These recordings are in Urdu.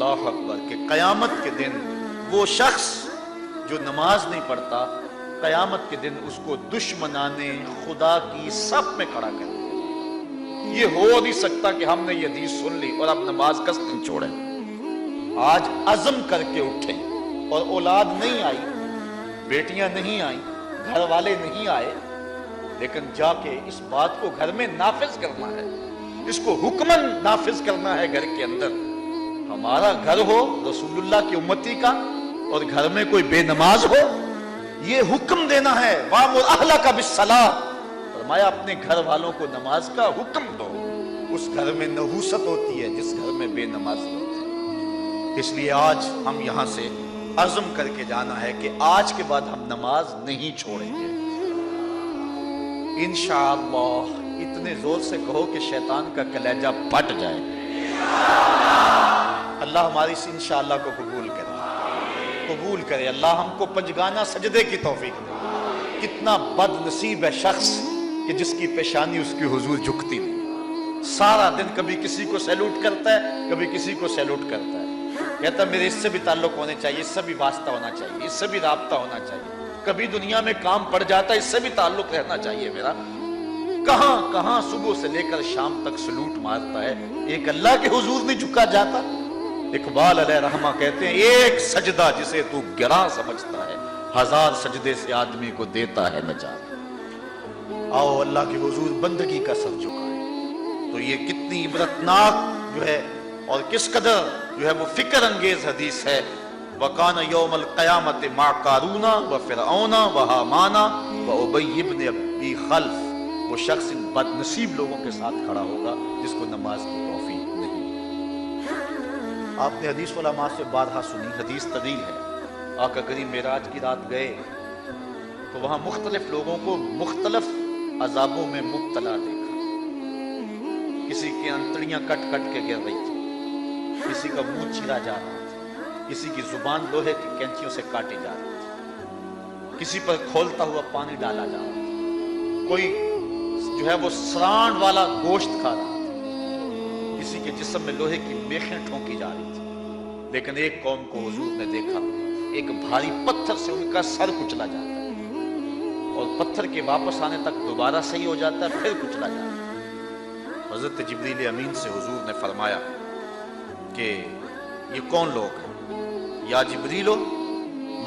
اللہ اکبر کہ قیامت کے دن وہ شخص جو نماز نہیں پڑھتا، قیامت کے دن اس کو دشمنان خدا کی صف میں کھڑا کر دیا جائے۔ یہ ہو نہیں سکتا کہ ہم نے یہ حدیث سن لی اور اب نماز قصدن چھوڑیں۔ آج عزم کر کے اٹھیں، اور اولاد نہیں آئی، بیٹیاں نہیں آئیں، گھر والے نہیں آئے، لیکن جا کے اس بات کو گھر میں نافذ کرنا ہے، اس کو حکمن نافذ کرنا ہے گھر کے اندر۔ ہمارا گھر ہو رسول اللہ کی امتی کا اور گھر میں کوئی بے نماز ہو، یہ حکم دینا ہے، وَأْمُرْ أَهْلَكَ بِالصَّلَاةِ، فرمایا اپنے گھر والوں کو نماز کا حکم دو۔ اس گھر میں نحوست ہوتی ہے جس گھر میں بے نماز ہوتے ہیں۔ اس لیے آج ہم یہاں سے عزم کر کے جانا ہے کہ آج کے بعد ہم نماز نہیں چھوڑیں گے انشاءاللہ۔ اتنے زور سے کہو کہ شیطان کا کلیجہ پھٹ جائے۔ اللہ ہماری اس انشاءاللہ کو قبول کرے۔ اللہ ہم کو پنجگانہ سجدے کی توفیق دے۔ کتنا بد نصیب ہے شخص کہ جس کی پیشانی اس کی حضور جھکتی نہیں، سارا دن کبھی کسی کو سیلوٹ کرتا ہے، کبھی کسی کو سیلوٹ کرتا ہے، کہتا ہے میرے اس سے بھی تعلق ہونے چاہیے، اس سے بھی واسطہ ہونا چاہیے، اس سے بھی رابطہ ہونا چاہیے، کبھی دنیا میں کام پڑ جاتا ہے، اس سے بھی تعلق رہنا چاہیے میرا۔ کہاں کہاں صبح سے لے کر شام تک سلوٹ مارتا ہے، ایک اللہ کے حضور نہیں جھکا جاتا۔ اقبال علیہ رحمہ کہتے ہیں ایک سجدہ جسے تو گراں سمجھتا ہے، ہزار سجدے سے آدمی کو دیتا ہے نجات۔ آؤ اللہ کے حضور بندگی کا سر جھکائیں۔ تو یہ کتنی عبرتناک جو ہے اور کس قدر جو ہے وہ فکر انگیز حدیث ہے۔ وَقَانَ يَوْمَ الْقِيَامَةِ مَعَ قَارُونَ وَفِرْعَوْنَ وَحَامَانَ وَأُبَيِّ بْنِ أَبِي خَلْفَ، وہ شخص ان بد نصیب لوگوں کے ساتھ کھڑا ہوگا جس کو نماز کی توفیق نہیں۔ آپ نے حدیث علماء سے بارہا سنی، حدیث طویل ہے۔ آقا کریم معراج کی رات گئے تو وہاں مختلف لوگوں کو مختلف عذابوں میں مبتلا دیکھا۔ کسی کی انتڑیاں کٹ کٹ کے گر رہی تھی، کسی کا منہ چیرا جا رہا تھا، کسی کی زبان لوہے کی کینچیوں سے کاٹی جا رہی تھی، کسی پر کھولتا ہوا پانی ڈالا جا رہا تھا، کوئی جو ہے وہ سرانڈ والا گوشت کھا رہا تھا، کسی کے جسم میں لوہے کی میخیں ٹھونکی جا رہی تھی۔ لیکن ایک قوم کو حضور نے دیکھا، ایک بھاری پتھر سے ان کا سر کچلا جاتا ہے اور پتھر کے واپس آنے تک دوبارہ صحیح ہو جاتا ہے، پھر کچلا جاتا ہے۔ حضرت جبریل امین سے حضور نے فرمایا کہ یہ کون لوگ ہیں؟ یا جبریلو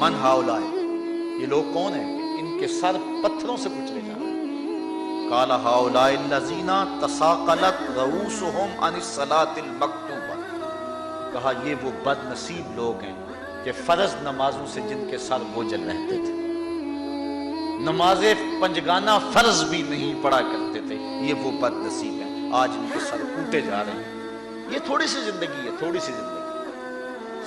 من ہاؤلائے، یہ لوگ کون ہیں ان کے سر پتھروں سے کچلے جا رہے ہیں؟ قال ہاؤلاء الذین تثاقلت رؤوسهم عن الصلاۃ المکتوبہ، کہا یہ وہ بد نصیب لوگ ہیں کہ فرض نمازوں سے جن کے سر بوجھل رہتے تھے، نماز پنجگانہ فرض بھی نہیں پڑھا کرتے تھے، یہ وہ بد نصیب ہیں، آج ان کے سر کوٹے جا رہے ہیں۔ یہ تھوڑی سی زندگی ہے، تھوڑی سی زندگی،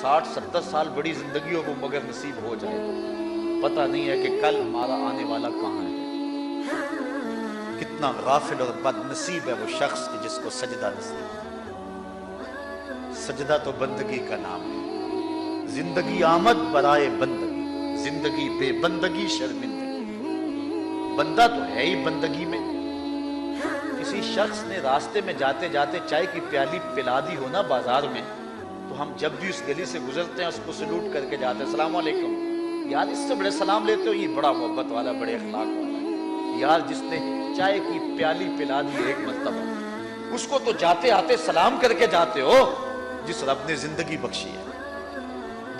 60-70 سال بڑی زندگی ہو وہ مگر نصیب ہو جائے تو پتہ نہیں ہے کہ کل ہمارا آنے والا کہاں ہے۔ کتنا غافل اور بد نصیب ہے وہ شخص کہ جس کو سجدہ نصیب ہے۔ سجدہ تو بندگی کا نام ہے۔ زندگی آمد برائے بندگی، زندگی بے بندگی شرمندگی۔ بندہ تو ہے ہی بندگی میں۔ کسی شخص نے راستے میں جاتے جاتے چائے کی پیالی پلا دی ہو نا بازار میں، تو ہم جب بھی اس گلی سے گزرتے ہیں اس کو سلوٹ کر کے جاتے ہیں، السلام علیکم، یار اس سے بڑے سلام لیتے ہو، یہ بڑا محبت والا، بڑے اخلاق والا ہے۔ یار جس نے چائے کی پیالی پلا دی ایک مرتبہ، اس کو تو جاتے آتے سلام کر کے جاتے ہو۔ جس رب نے زندگی بخشی ہے،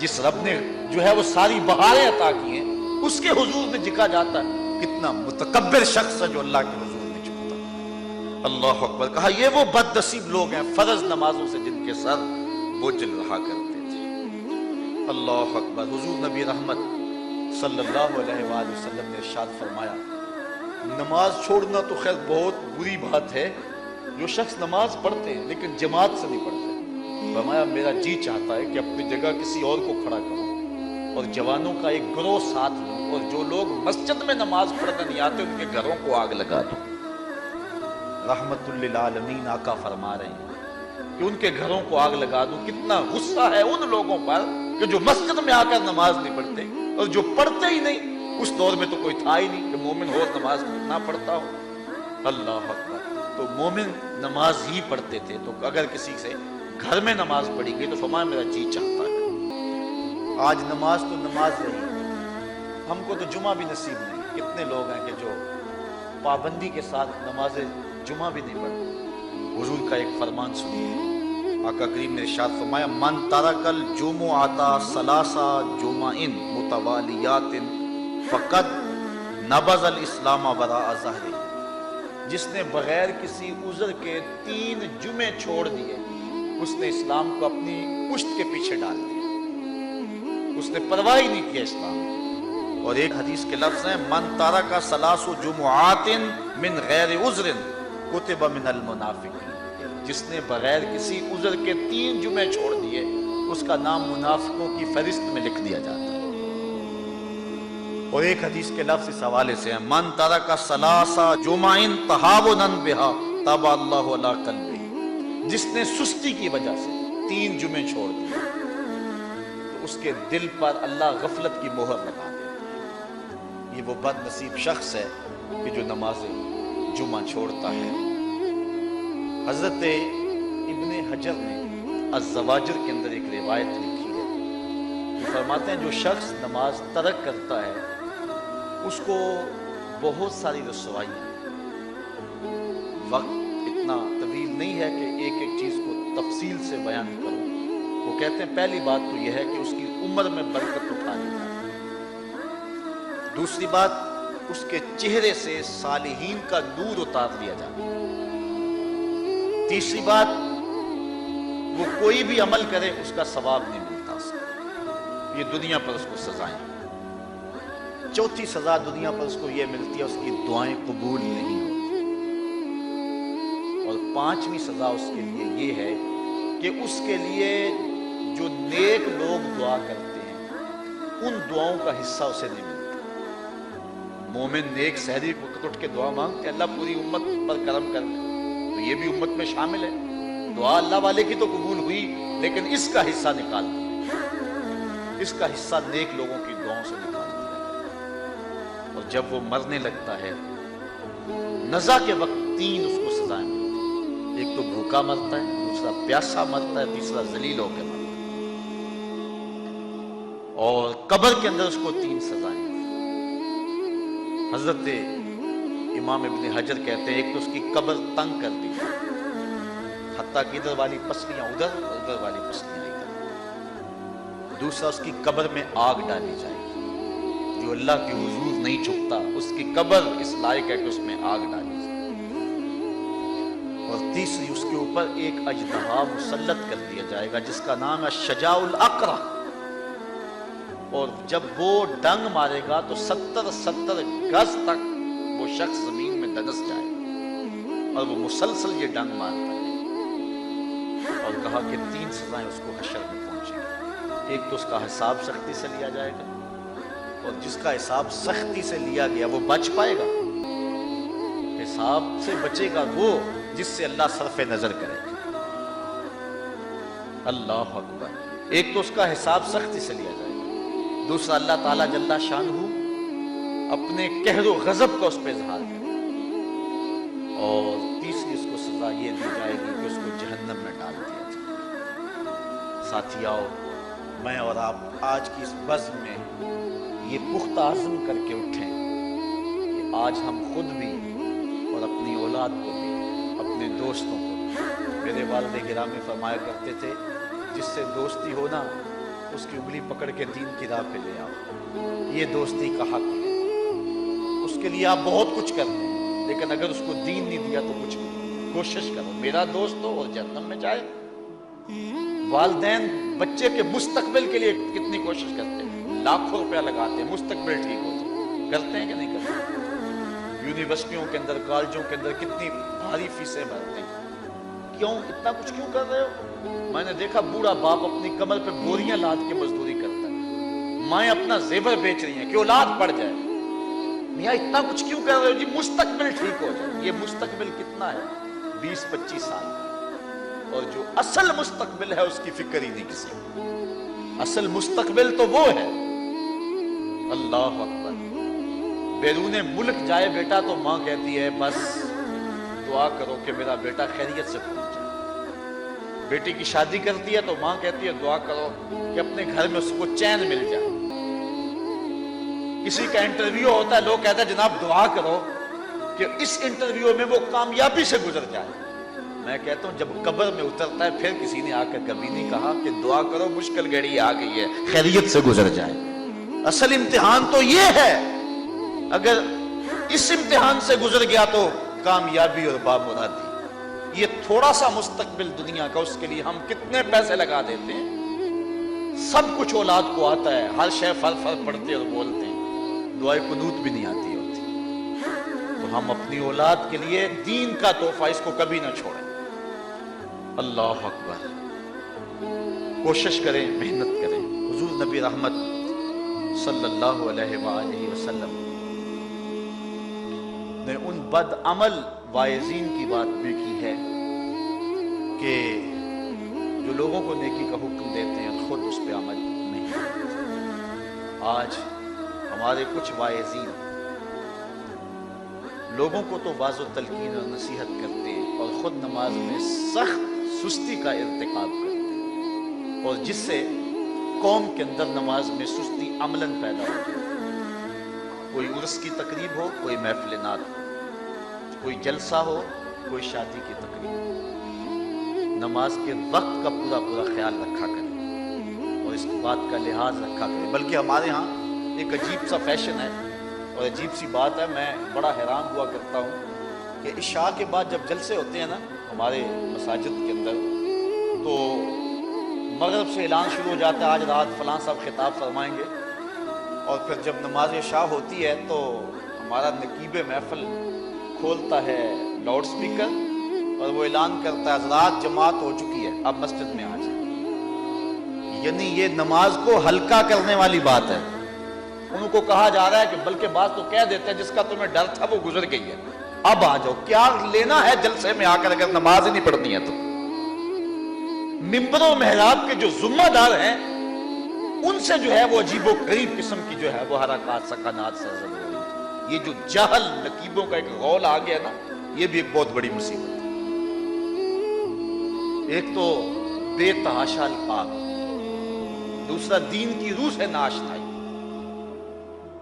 جس رب نے جو ہے وہ ساری بہاریں عطا کی ہیں، اس کے حضور میں جھکا جاتا ہے۔ کتنا متکبر شخص ہے جو اللہ کے حضور میں جھکتا۔ اللہ اکبر، کہا یہ وہ بد نصیب لوگ ہیں فرض نمازوں سے جن کے سر بوجھل رہا کرتے تھے۔ اللہ اکبر۔ حضور نبی رحمت صلی اللہ علیہ وآلہ وسلم نے ارشاد فرمایا، نماز چھوڑنا تو خیر بہت بری بات ہے، جو شخص نماز پڑھتے ہیں لیکن جماعت سے نہیں پڑھتے۔ فرمایا میرا جی چاہتا ہے کہ اپنی جگہ کسی اور کو کھڑا کروں اور جوانوں کا ایک گروہ ساتھ لوں، اور جو لوگ مسجد میں نماز پڑھنے نہیں آتے ان کے گھروں کو آگ لگا دوں۔ رحمت للعالمین آقا فرما رہے ہیں کہ ان کے گھروں کو آگ لگا دوں۔ کتنا غصہ ہے ان لوگوں پر کہ جو مسجد میں آ کر نماز نہیں پڑھتے، اور جو پڑھتے ہی نہیں۔ اس دور میں تو کوئی تھا ہی نہیں کہ مومن ہو نماز نہ پڑھتا ہو۔ اللہ اکبر۔ تو مومن نماز ہی پڑھتے تھے، تو اگر کسی سے گھر میں نماز پڑھی گئی تو فرمایا میرا جی چاہتا ہے۔ آج نماز تو نماز رہی، ہم کو تو جمعہ بھی نصیب نہیں۔ کتنے لوگ ہیں کہ جو پابندی کے ساتھ نماز جمعہ بھی نہیں پڑھتے۔ حضور کا ایک فرمان سنیے، آقا کریم نے ارشاد فرمایا من ترک الجمعۃ ثلاث جمع متوالیات فقد نبذ الاسلام وراء ظہرہ، جس نے بغیر کسی عذر کے 3 جمعے چھوڑ دیے اس نے اسلام کو اپنی پشت کے پیچھے ڈال دیا، اس نے پرواہ ہی نہیں کیا اسلام۔ اور ایک حدیث کے لفظ ہیں من ترک ثلاث جمعات من غیر عذر کتب من المنافقین، جس نے بغیر کسی عذر کے 3 جمعے چھوڑ دیے اس کا نام منافقوں کی فہرست میں لکھ دیا جاتا ہے۔ اور ایک حدیث کے لفظ اس حوالے سے ہیں من ترک ثلاث جمع تہاونا بہا طبع اللہ علی قلبہ، جس نے سستی کی وجہ سے 3 جمعے چھوڑ دیے تو اس کے دل پر اللہ غفلت کی مہر لگا دے۔ یہ وہ بد نصیب شخص ہے کہ جو نماز جمعہ چھوڑتا ہے۔ حضرت ابن حجر نے الزواجر کے اندر ایک روایت لکھی ہے، وہ فرماتے ہیں جو شخص نماز ترک کرتا ہے اس کو بہت ساری رسوائیاں، وقت اتنا طویل نہیں ہے کہ ایک ایک چیز کو تفصیل سے بیان کروں۔ وہ کہتے ہیں پہلی بات تو یہ ہے کہ اس کی عمر میں برکت اٹھا لی جائے، دوسری بات اس کے چہرے سے صالحین کا نور اتار دیا جائے، تیسری بات وہ کوئی بھی عمل کرے اس کا ثواب نہیں ملتا اس کو، یہ دنیا پر اس کو سزائیں۔ چوتھی سزا دنیا پر اس کو یہ ملتی ہے اس کی دعائیں قبول نہیں ہوتی، اور 5ویں سزا اس کے لیے یہ ہے کہ اس کے لیے جو نیک لوگ دعا کرتے ہیں ان دعاؤں کا حصہ اسے نہیں ملتا۔ مومن نیک سحری وقت اٹھ کے دعا مانگتے اللہ پوری امت پر کرم کر دے، تو یہ بھی امت میں شامل ہے، دعا اللہ والے کی تو قبول ہوئی لیکن اس کا حصہ نکال دیا، اس کا حصہ نیک لوگوں کی دعاؤں سے نکال دیا۔ اور جب وہ مرنے لگتا ہے نزا کے وقت 3 اس کو سزائیں ملتی، ایک تو بھوکا مرتا ہے، دوسرا پیاسا مرتا ہے، تیسرا ذلیل ہو کے مرتا ہے، اور قبر کے اندر اس کو 3 سزائیں۔ حضرت امام ابن حجر کہتے ہیں ایک تو اس کی قبر تنگ کر دی حتیٰ کہ ادھر والی پسلیاں ادھر اور ادھر والی پسلیاں ادھر، دوسرا اس کی قبر میں آگ ڈالی جائے گی، جو اللہ کے حضور نہیں جھکتا اس کی قبر اس لائق ہے کہ اس میں آگ ڈالی جائے، اور تیسری اس کے اوپر ایک اژدہا مسلط کر دیا جائے گا جس کا نام ہے شجاع الاقرع، اور جب وہ ڈنگ مارے گا تو 70 گز تک وہ شخص زمین میں دنس جائے، اور وہ مسلسل یہ ڈنگ مارتا ہے۔ اور کہا کہ 3 سزائیں اس کو حشر میں پہنچیں گی، ایک تو اس کا حساب سختی سے لیا جائے گا، اور جس کا حساب سختی سے لیا گیا وہ بچ پائے گا، حساب سے بچے گا وہ جس سے اللہ صرف نظر کرے گا۔ اللہ اکبر۔ ایک تو اس کا حساب سختی سے لیا جائے گا، دوسرا اللہ تعالیٰ جل شانہ اپنے قہر و غضب کا اس پہ اظہار کرے، اور تیسری اس کو سزا یہ دی جائے گی کہ اس کو جہنم میں ڈال دیا جائے۔ ساتھیو، میں اور آپ آج کی اس بزم میں یہ پختہ عزم کر کے اٹھیں کہ آج ہم خود بھی اور اپنی اولاد کو بھی، اپنے دوستوں کو بھی، میرے والد گرامی فرمایا کرتے تھے جس سے دوستی ہونا اس کی انگلی پکڑ کے دین کی راہ پہ لے آؤ، یہ دوستی کا حق ہے۔ اس کے لیے آپ بہت کچھ کرتے ہیں لیکن اگر اس کو دین نہیں دیا تو کچھ نہیں، کوشش کرو میرا دوست ہو اور جہنم میں جائے۔ والدین بچے کے مستقبل کے لیے کتنی کوشش کرتے ہیں، لاکھوں روپیہ لگاتے ہیں مستقبل ٹھیک ہو جائے، کرتے ہیں کہ نہیں کرتے؟ یونیورسٹیوں کے اندر، کالجوں کے اندر کتنی بھاری فیسیں بھرتے ہیں، کیوں اتنا کچھ کیوں کر رہے ہو؟ میں نے دیکھا بوڑھا باپ اپنی کمر پہ بوریاں لاد کے مزدوری کرتا ہے، مائیں اپنا زیور بیچ رہی ہیں کہ اولاد پڑ جائے۔ میاں اتنا کچھ کیوں کر رہے ہو؟ جی مستقبل ٹھیک ہو جائے۔ یہ مستقبل کتنا ہے؟ 20-25 سال کا، اور جو اصل مستقبل ہے اس کی فکر ہی نہیں کسی کو۔ اصل مستقبل تو وہ ہے، اللہ اکبر، بیرون ملک جائے بیٹا تو ماں کہتی ہے بس دعا کرو کہ میرا بیٹا خیریت سے پہنچ جائے، بیٹی کی شادی کرتی ہے تو ماں کہتی ہے دعا کرو کہ اپنے گھر میں اس کو چین مل جائے. کسی کا انٹرویو ہوتا ہے، لوگ کہتے ہیں جناب دعا کرو کہ اس انٹرویو میں وہ کامیابی سے گزر جائے. میں کہتا ہوں جب قبر میں اترتا ہے پھر کسی نے آ کر کبھی نہیں کہا کہ دعا کرو مشکل گھڑی آ گئی ہے خیریت سے گزر جائے. اصل امتحان تو یہ ہے، اگر اس امتحان سے گزر گیا تو کامیابی اور بامرادی. یہ تھوڑا سا مستقبل دنیا کا، اس کے لیے ہم کتنے پیسے لگا دیتے ہیں. سب کچھ اولاد کو آتا ہے، ہر شے فر پڑھتے اور بولتے ہیں، دعائے قنوت بھی نہیں آتی ہوتی. تو ہم اپنی اولاد کے لیے دین کا تحفہ اس کو کبھی نہ چھوڑیں. اللہ اکبر. کوشش کریں، محنت کریں. حضور نبی رحمت صلی اللہ علیہ وآلہ وسلم نے ان بد عمل واعظین کی بات بھی کی ہے کہ جو لوگوں کو نیکی کا حکم دیتے ہیں خود اس پہ عمل نہیں کرتے. آج ہمارے کچھ واعظین لوگوں کو تو واعظ و تلقین اور نصیحت کرتے ہیں اور خود نماز میں سخت سستی کا ارتکاب کرتے ہیں، اور جس سے قوم کے اندر نماز میں سستی عملاً پیدا ہو جائے. کوئی عرس کی تقریب ہو، کوئی محفل نعت ہو، کوئی جلسہ ہو، کوئی شادی کی تقریب ہو، نماز کے وقت کا پورا خیال رکھا کرے اور اس بات کا لحاظ رکھا کرے. بلکہ ہمارے ہاں ایک عجیب سا فیشن ہے اور عجیب سی بات ہے، میں بڑا حیران ہوا کرتا ہوں کہ عشاء کے بعد جب جلسے ہوتے ہیں نا ہمارے مساجد کے اندر، تو مغرب سے اعلان شروع ہو جاتا ہے آج رات فلاں صاحب خطاب فرمائیں گے، اور پھر جب نماز عشاء ہوتی ہے تو ہمارا نقیب محفل کھولتا ہے لاؤڈ سپیکر اور وہ اعلان کرتا ہے حضرات جماعت ہو چکی ہے، اب مسجد میں آ جائیں. یعنی یہ نماز کو ہلکا کرنے والی بات ہے. ان کو کہا جا رہا ہے کہ بلکہ بعض تو کہہ دیتے ہیں جس کا تمہیں ڈر تھا وہ گزر گئی ہے، اب آ جاؤ. کیا لینا ہے جلسے میں آ کر اگر نماز ہی نہیں پڑھنی ہے تو؟ ممبر و محراب کے جو ذمہ دار ہیں ان سے جو ہے وہ عجیب و غریب قسم کی جو ہے وہ حرکات سکنات سرزد ہو رہی ہے. یہ جو جاہل نقیبوں کا ایک غول آ گیا نا، یہ بھی ایک بہت بڑی مصیبت ہے. ایک تو بے تحاشا الفاظ، دوسرا دین کی روح سے ناشنائی.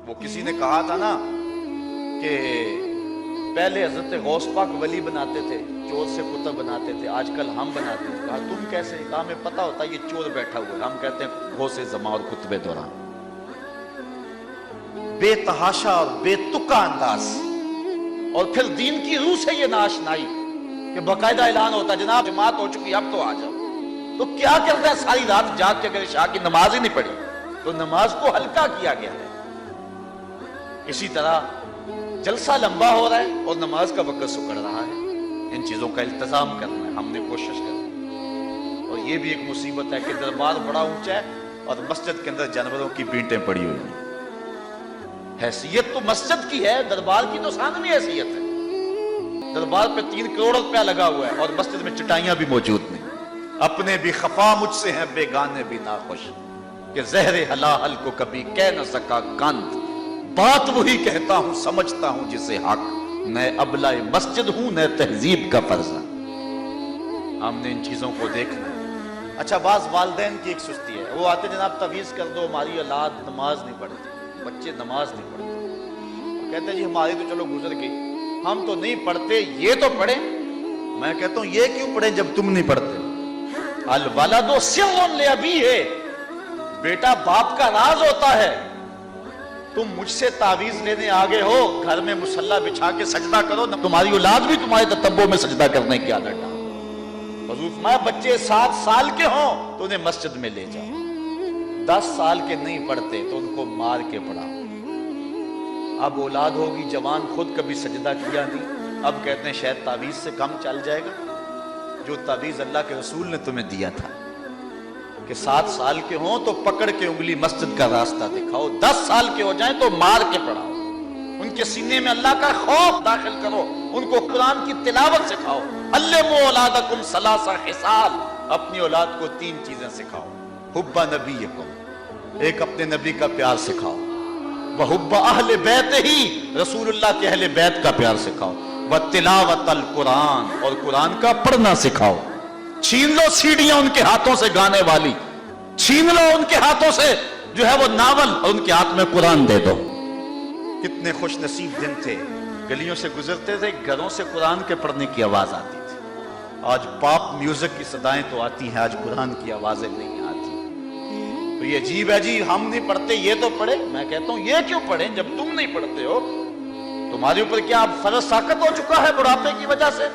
وہ کسی نے کہا تھا نا کہ پہلے حضرت غوث پاک ولی بناتے تھے، چور سے کتب بناتے تھے، آج کل ہم بناتے ہیں. کہا تم کیسے؟ کہا ہمیں پتہ ہوتا ہے یہ چور بیٹھا ہوا ہے، ہم کہتے ہیں غوث زمان اور کتب دوران. بے تحاشا اور بے تکا انداز، اور پھر دین کی روح سے یہ ناشنائی کہ باقاعدہ اعلان ہوتا ہے جناب جماعت ہو چکی اب تو آ جاؤ. تو کیا کرتا ہے ساری رات جاگ کے اگر عشاء کی نماز ہی نہیں پڑھی تو نماز کو ہلکا کیا گیا ہے. اسی طرح جلسہ لمبا ہو رہا ہے اور نماز کا وقت سکڑ رہا ہے. ان چیزوں کا التزام کرنا ہے، ہم نے کوشش کرنا. اور یہ بھی ایک مصیبت ہے کہ دربار بڑا اونچا ہے اور مسجد کے اندر جانوروں کی بینٹیں پڑی ہوئی ہیں. حیثیت تو مسجد کی ہے، دربار کی تو ثانوی حیثیت ہے. دربار پہ 3 کروڑ روپیہ لگا ہوا ہے اور مسجد میں چٹائیاں بھی موجود نہیں. اپنے بھی خفا مجھ سے ہیں بیگانے بھی ناخوش، کہ زہر حلاحل کو کبھی کہہ نہ سکا کند. بات وہی کہتا ہوں سمجھتا ہوں جسے حق، نئے ابلہ مسجد ہوں نئے تہذیب کا فرزہ. ہم نے ان چیزوں کو دیکھنا. اچھا بعض والدین کی ایک سستی ہے، وہ آتے جناب تعویذ کر دو ہماری اولاد نماز نہیں پڑھتی، بچے نماز نہیں پڑھتے. کہتے ہیں جی ہماری تو چلو گزر گئی، ہم تو نہیں پڑھتے، یہ تو پڑھیں. میں کہتا ہوں یہ کیوں پڑھیں جب تم نہیں پڑھتے؟ الولد سر لابیہ، بیٹا باپ کا راز ہوتا ہے. تم مجھ سے تعویذ لینے آگے ہو، گھر میں مصلی بچھا کے سجدہ کرو، تمہاری اولاد بھی تمہارے تتبع میں سجدہ کرنے کی عادت ڈالو. حضور فرمایا بچے 7 سال کے ہوں تو انہیں مسجد میں لے جاؤ، 10 سال کے نہیں پڑھتے تو ان کو مار کے پڑھاؤ. اب اولاد ہوگی جوان، خود کبھی سجدہ کیا نہیں، اب کہتے ہیں شاید تعویذ سے کم چل جائے گا. جو تعویذ اللہ کے رسول نے تمہیں دیا تھا کہ 7 سال کے ہوں تو پکڑ کے انگلی مسجد کا راستہ دکھاؤ، 10 سال کے ہو جائیں تو مار کے پڑھاؤ، ان کے سینے میں اللہ کا خوف داخل کرو، ان کو قرآن کی تلاوت سکھاؤ. علموا اولادکم 3 خصال، اپنی اولاد کو 3 چیزیں سکھاؤ. حب نبیکم، ایک اپنے نبی کا پیار سکھاؤ. وحب اہل بیت ہی، رسول اللہ کے اہل بیت کا پیار سکھاؤ. وتلاوت القرآن، اور قرآن کا پڑھنا سکھاؤ. چھین لو سیڑیاں ان کے ہاتھوں سے گانے والی، چھین لو ان کے ہاتھوں سے جو ہے وہ ناول، اور ان کے ہاتھ میں قرآن دے دو۔ کتنے خوش نصیب دن تھے، گلیوں سے گزرتے تھے، گھروں سے قرآن کے پڑھنے کی آواز آتی تھی۔ آج پاپ میوزک کی صدائیں تو آتی ہیں، آج قرآن کی آوازیں نہیں آتی۔ تو یہ عجیب ہے جی، ہم نہیں پڑھتے یہ تو پڑھے۔ میں کہتا ہوں یہ کیوں پڑھیں جب تم نہیں پڑھتے ہو؟ تمہارے اوپر کیا فرض ساقط ہو چکا ہے بڑھاپے کی وجہ سے؟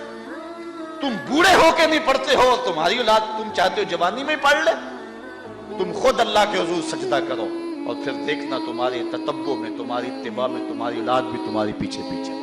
تم بوڑھے ہو کے نہیں پڑھتے ہو، تمہاری اولاد تم چاہتے ہو جوانی میں پڑھ لے؟ تم خود اللہ کے حضور سجدہ کرو، اور پھر دیکھنا تمہارے تتبع میں، تمہاری اتباع میں تمہاری اولاد بھی تمہاری پیچھے پیچھے۔